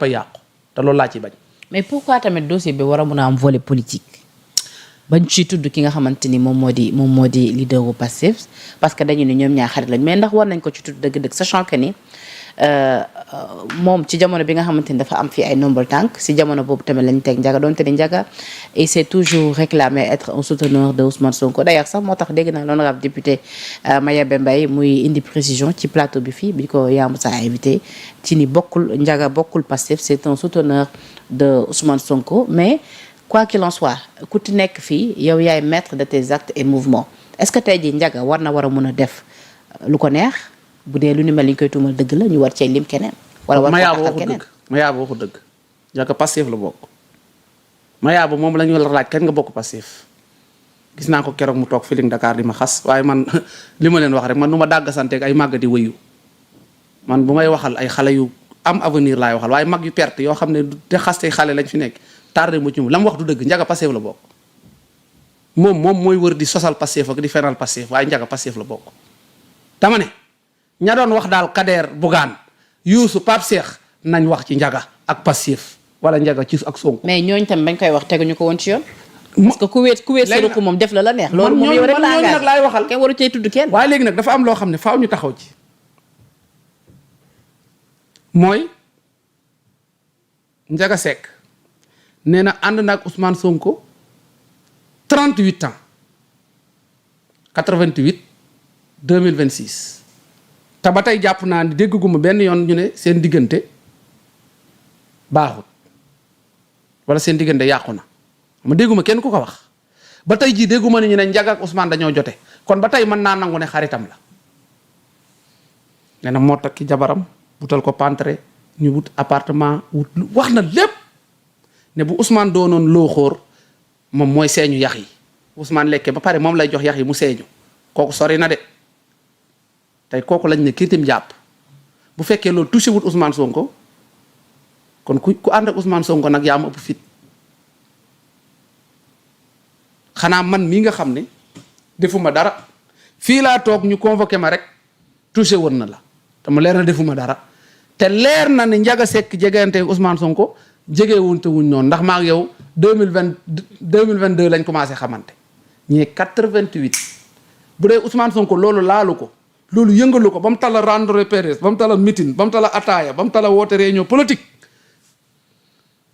a yàqu te loolu laa ci bañ. mais pourquoi tamit dossier bi war a mun a am volet politique bañ ci tudd ki nga xamante ni moom moo di leader wu Pastef parce que dañu ne ñoom ñaar xarit lañ mais ndax war nañ ko ci tudd dëgg-dëgg sachant que ni moom ci jamono bi nga xamante ni dafa am fii ay nombal tànk si jamono boobu tamit lañ teg Ndiaga doonte ni Ndiaga il s'est toujours réclamé être un souteneur de Ousmane Sonko d'ailleurs sax moo tax dégg naa l'honorable député Mayabé Mbaye muy indi précision ci plateau bi fii bi ko Yamou Sa invité ci ni Ndiaga bokkul Pastef c'est un souteneur de Ousmane Sonko mais quoi qu'il en soit ku ci nekk fii yow yaay maître de tes actes et mouvements est-ce que tey jii Ndiaga war na war a mun a def lu ko neex bu dee lu ni mel ni ñu koy tuumal dëgg la ñu war cee lim keneen. wala war ko taxal keneen Mayaba waxu dëgg Ndiaga Pastef la bokk Mayaba moom la ñu la laaj kañ nga bokk Pastef gis naa ko keroog mu toog Feeling Dakar di ma xas waaye man li ma leen wax rek man nu ma dàgg santeeg ay màgg di wëyu man bu may waxal ay xale yu am avenir laay waxal waaye mag yu perte yoo xam ne te xaste xale lañ fi nekk tardé mu ci la mu wax du dëgg Ndiaga Pastef la bokk moom mooy wër di sosal Pastef ak di fenal Pastef waaye Ndiaga Pastef la bokk dama ne ña doon wax daal Kader Bougane Youssou Pape Cheikh nañ wax ci Ndiaga ak Pastef wala Ndiaga ci ak Sonko. mais ñooñ tam bañ koy wax teguñu ko woon ci yoon. parce que ku weet sa ruq moom def la neex. loolu moom yow rek laa nag laay waxal kenn waru cee tudd kenn. waaye léegi nag dafa am loo xam ne faaw ñu taxaw ci mooy Ndiaga Seck nee na ànd na ak Ousmane Sonko 38 ans 88 2026 te ba tey jàpp naa ni dégguma benn yoon ñu ne seen diggante baaxul wala seen diggante yàqu na ma dégguma kenn ku ko wax ba tey jii dégguma ni ñu ne Ndiaga ak Ousmane dañoo jote kon ba tey mën naa nangu ne xaritam la nee na moo takki jabaram wutal ko pantre ñu wut appartement wut wax na lépp ne bu Ousmane doonoon loo xóor moom mooy seeñu yax yi Ousmane lekkee ba pare moom lay jox yax yi mu seeñu kooku sori na de tey kooku lañ ne kiitim jàpp bu fekkee loolu touché wut Ousmane Sonko kon ku ànd ak Ousmane Sonko nag yaa ma ëpp fit xanaa man mii nga xam ne defuma dara fii laa toog ñu convoqué ma rek touché woon na la te mu leer na defuma dara te leer na ne Ndiaga Seck jegante Ousmane Sonko jegewunte wuñ noonu ndax maa ngi yow 2022 lañ commencé xamante ñee 88 bu dee Ousmane Sonko loolu laalu ko loolu yëngalu ko ba mu tala rendre presse ba mu tala meeting ba mu tala ataaya ba mu tala woote réunion politique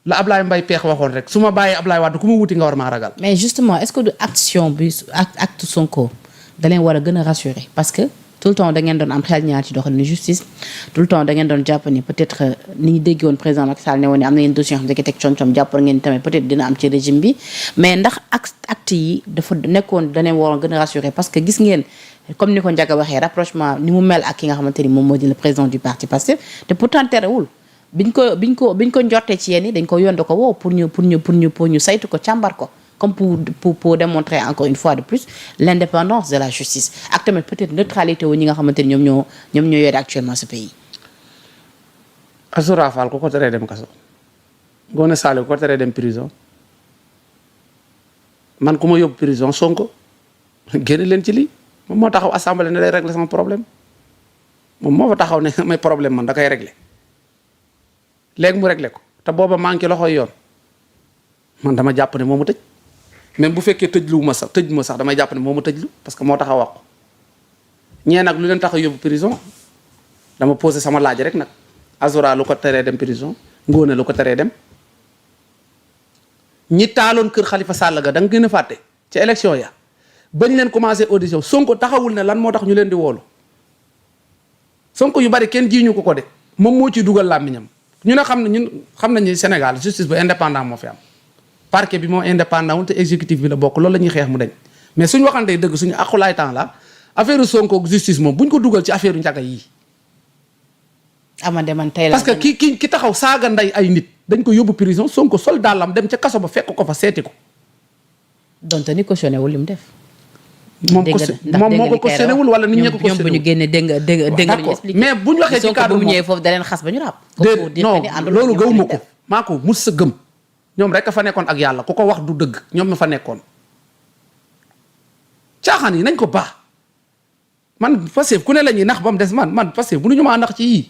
la Ablaye Mbaye peex waxoon rek su ma bàyyee Ablaye Wade ku ma wuti nga war maa ragal. mais justement est-ce que du action bi acte Sonko da leen war a gën a rassurer parce que tout le temps da ngeen doon am xel ñaar ci doxalinu justice tout le temps da ngeen doon jàpp ni peut-être ni ñu dégg woon président Macky Sall ne woon ne am na yenn dossiers yoo xam ne da teg coom-coom jàppoon ngeen tamit peut-être dina am ci régime bi mais ndax acte yi dafa nekkoon da leen waroon gën a rassurer parce que gis ngeen comme ni ko Ndiaga waxee rapprochement ni mu mel ak ki nga xamante ni moom moo di le président du parti Pastef te pourtant terewul biñ ko njortee ci yéen dañ ko yóndu ko woo pour ñu saytu ko càmbar ko comme pour démontrer encore une fois de plus l'indépendance de la justice ak tamit peut-être neutralité wu ñi nga xamante ni ñoom ñoo yore actuellement ce pays. Azoura Fall ku ko teree dem kaso Ngoné Saliou ku ko teree dem prison man ku ma yóbbu prison Sonko génn leen ci lii moom moo taxaw assemblée ne day régler sama problème moom moo fa taxaw ne may problème man da koy régler léegi mu régler ko te booba maa ngi ci loxoy yoon man dama jàpp ne moo ma tëj même bu fekkee tëj ma sax damay jàpp ne moo ma tëjlu parce que moo tax a wax ko ñee nag lu leen tax a yóbbu prison dama posé sama laaj rek nag Azoura lu ko teree dem prison Ngoné lu ko teree dem ñi taaloon kër Khalifa Sall ga da nga gën a fàtte ci élection ya bañ leen commencé audition Sonko taxawul ne lan moo tax ñu leen di woolu Sonko yu bari kenn jiiñu ko de moom moo ciy dugal làmmiñam ñun xam nañu Sénégal justice bu indépendant moo fi am parquet bi moo indépendant wul te exécutif bi la bokk loolu la ñuy xeex mu dañ mais suñu waxantee dëgg suñu aqulaay temps la affaire Sonko ak justice moom buñ ko dugal ci affaire Ndiaga yii. Amady man tey la parce que ki taxaw saaga nday ay nit dañ ko yóbbu prison Sonko sol dàllam dem ca kaso ba fekk ko fa seeti ko. donte ni cautionné wul li mu def. moom moo ko cautionné wul wala nit ñi ko cautionné wul ñoom bu ñu génnee dégg nga ñu expliqué mais bu ñu waxee ci cadre bu ñëwee foofu da leen xas ba ñu ràpp. non loolu gëwuma ko maa ko mus sa gëm ñoom rek a fa nekkoon ak yàlla ku ko wax du dëgg ñoom ma fa nekkoon caaxaan yi nañ ko baax man Pastef ku ne la ñuy nax ba mu des man Pastef bu ñu maa nax ci yii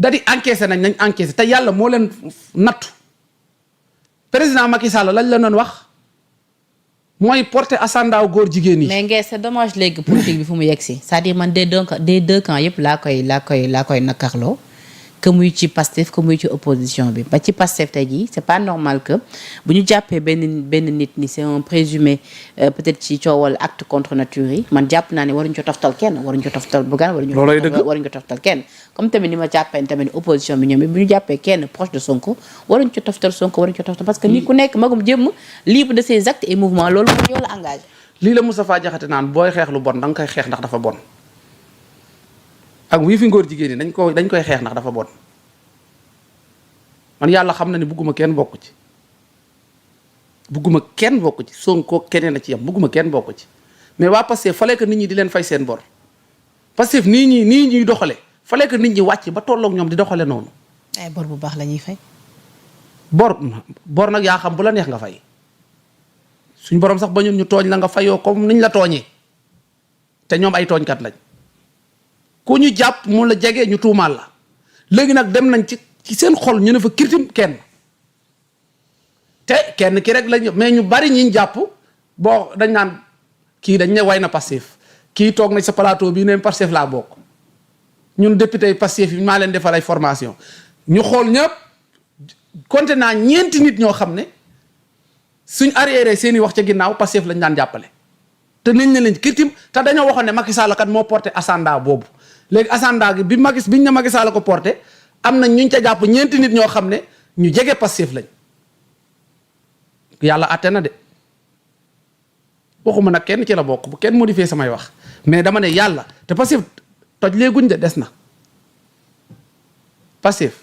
da di encaissé nañ encaissé te yàlla moo leen nattu président Macky Sall lañ la doon wax mooy porter ascendant góor jigéen yi. mais ngeen c'est dommage léegi politique bi fu mu yegg si c'est-à-dire man des deux camps yëpp laa koy nakarloo que muy ci Pastef que muy ci opposition bi ba ci Pastef tey jii c'est pas normal que bu ñu jàppee benn nit ni c'est un présumé peut-être ci coowal acte contre nature yi man jàpp naa ne waruñu ko toftal kenn waruñu ko toftal Bougane waruñu ko toftal kenn comme tamit ni ma jàppee tamit opposition bi ñoom it bu ñu jàppee kenn proche de Sonko waruñu ko toftal Sonko waruñu ko toftal parce que nit ku nekk magum jëmm libre de ses actes et mouvements loolu mooy yow la engagé. lii la Moustapha Diakhaté naan booy xeex lu bon da nga koy xeex ndax dafa bon ak wii fi ngóor jigéen ñi dañ koy xeex ndax dafa bon man yàlla xam na ni bugguma kenn bokk ci Sonko keneen a ci yam bugguma kenn bokk ci mais waa Pastef fallait que nit ñi di leen fay seen bor Pastef nii ñuy doxale fallait que nit ñi wàcc ba tolloog ñoom di doxale noonu. ay bor bu baax la ñuy fay. bor nag yaa xam bu la neex nga fay suñ borom sax ba ñun ñu tooñ la nga fayoo comme niñ la tooñee te ñoom ay tooñkat lañ ku ñu jàpp mu la jege ñu tuumaal la léegi nag dem nañ ci seen xol ñu ne fa kirtim kenn te kenn ki rek lañ mais ñu bari ñiñ jàpp boo dañ naan kii dañ ne way na Pastef kii toog na sa plateau bii ne Pastef laa bokk ñun député yi Pastef yi maa leen defal ay formation ñu xool ñëpp compté naa 4 nit ñoo xam ne suñ arrière seen i wax ca ginnaaw Pastef lañ daan jàppale te nañ ne leen kirtim te dañoo waxoon ne Macky Sall kat moo porté ascendant boobu léegi ascendant gi biñ ne Macky Sall ko porté am na ñu ca jàpp 4 nit ñoo xam ne ñu jege Pastef lañ yàlla àtte na de waxuma nag kenn ci la bokk bu kenn modifié samay wax mais dama ne yàlla te Pastef toj leeguñ de des na Pastef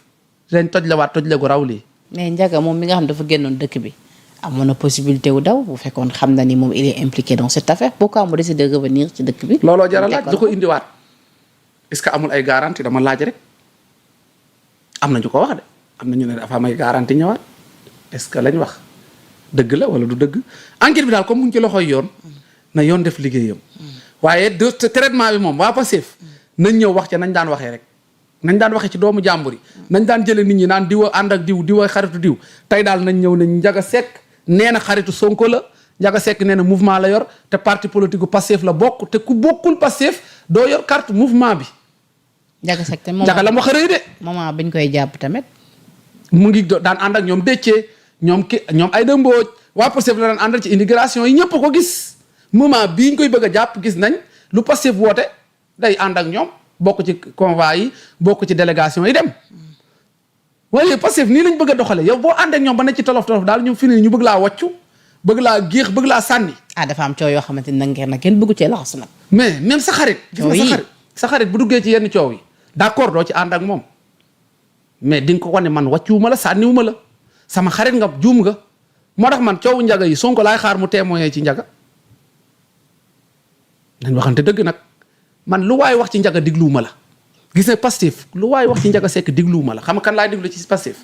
dañ toj la waat toj leegu raw lii. mais Ndiaga moom mi nga xam dafa génnoon dëkk bi amoon na possibilité wu daw bu fekkoon xam na ni moom il est impliqué dans cette affaire pourquoi mu décidé de revenir ci dëkk bi. looloo jar a laaj du ko indiwaat est-ce que amul ay garantie dama laaj rek. am na ñu ko wax de am na ñu ne dafa am ay garantie ñëwaat est-ce que lañ wax dëgg la wala du dëgg enquête bi daal comme mu ngi ci loxoy yoon na yoon def liggéeyam waaye de traitement bi moom waa Pastef nañ ñëw wax ca nañ daan waxee rek nañ daan waxee ci doomu jàmbur yi nañ daan jëlee nit ñi naan diwa ànd ak diwa xaritu diw tey daal nañ ñëw nañ Ndiaga Seck nee na xaritu Sonko la Ndiaga Seck nee na mouvement la yor te parti politique gu Pastef la bokk te ku bokkul Pastef doo yor carte mouvement bi. Ndiaga Seck te Ndiaga la ma xërëy de. moment bañ koy jàpp tamit. mu ngi daan ànd ak ñoom Déthié ñoom Aïda Mbodj waa Pastef la daan àndal ci immigration yi ñëpp ko gis moment bii ñu koy bëgg a jàpp gis nañ lu Pastef woote day ànd ak ñoom bokk ci convoi yi bokk ci délégation yi dem waaye Pastef nii lañ bëgg a doxale yow boo ànd ak ñoom ba ne ci tolof daal ñu fi ne ñu bëgg laa wàccu bëgg laa géex bëgg laa sànni. dafa am coow yoo xamante ni nag kenn bëggu cee laxasu nag. mais même sa xarit. sa xarit bu duggee ci yenn coow yi d'accord doo ci ànd ak moom mais di nga ko wane man wàccuwuma la sànniwuma la sama xarit nga juum nga moo tax man coowu Ndiaga yi Sonko laay xaar mu témoigner ci Ndiaga nañ waxante dëgg nag man lu waay wax ci Ndiaga digluwuma la gis ne Pastef lu waay wax ci Ndiaga Seck digluwuma la xam nga kan laay diglu ci Pastef